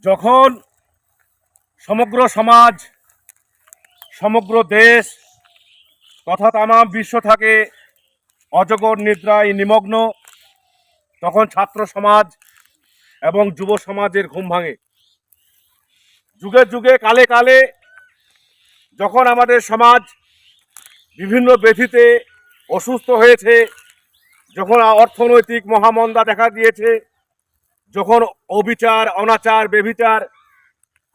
যখন সমগ্র সমাজ, সমগ্র দেশ তথা তাম বিশ্ব থাকে অজগর নিদ্রায় নিমগ্ন, তখন ছাত্র সমাজ এবং যুব সমাজের ঘুম ভাঙে। যুগে যুগে কালে কালে যখন আমাদের সমাজ বিভিন্ন ব্যাধিতে অসুস্থ হয়েছে, যখন অর্থনৈতিক মহামন্দা দেখা দিয়েছে, যখন অবিচার, অনাচার, বেভিচার,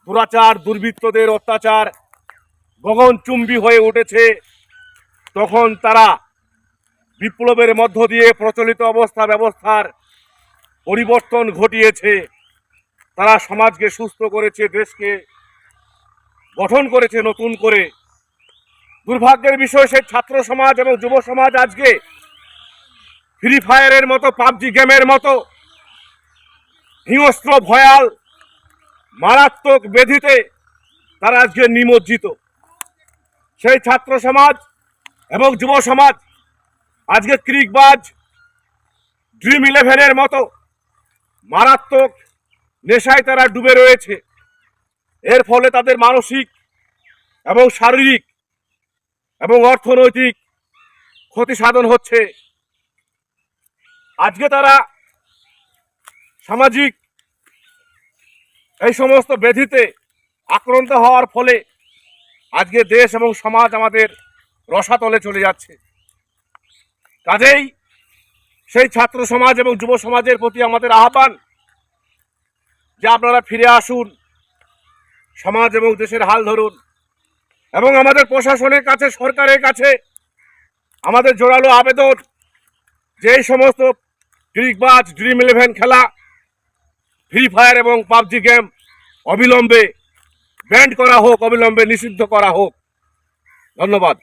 দুরাচার, দুর্বৃত্তদের অত্যাচার গগনচুম্বী হয়ে উঠেছে, তখন তারা বিপ্লবের মধ্য দিয়ে প্রচলিত ব্যবস্থার পরিবর্তন ঘটিয়েছে। তারা সমাজকে সুস্থ করেছে, দেশকে গঠন করেছে নতুন করে। দুর্ভাগ্যের বিষয়, সেই ছাত্র সমাজ এবং যুব সমাজ আজকে ফ্রি ফায়ারের মতো, পাবজি গেমের মতো হিংস্র, ভয়াল, মারাত্মক ব্যাধিতে তারা আজকে নিমজ্জিত। সেই ছাত্র সমাজ এবং যুব সমাজ আজকে ক্রিকবাজ, ড্রিম 11-এর মতো মারাত্মক নেশায় তারা ডুবে রয়েছে। এর ফলে তাদের মানসিক এবং শারীরিক এবং অর্থনৈতিক ক্ষতি সাধন হচ্ছে। আজকে তারা সামাজিক এই সমস্ত ব্যাধিতে আক্রান্ত হওয়ার ফলে আজকে দেশ এবং সমাজ আমাদের রসাতলে চলে যাচ্ছে। কাজেই সেই ছাত্র সমাজ এবং যুব সমাজের প্রতি আমাদের আহ্বান যে আপনারা ফিরে আসুন, সমাজ এবং দেশের হাল ধরুন, এবং আমাদের প্রশাসনের কাছে, সরকারের কাছে আমাদের জোরালো আবেদন যে এই সমস্ত ক্রিকবাজ, ড্রিম 11 খেলা, ফ্রি ফায়ার এবং পাবজি গেম অবিলম্বে ব্যান্ড করা হোক, অবিলম্বে নিষিদ্ধ করা হোক। ধন্যবাদ।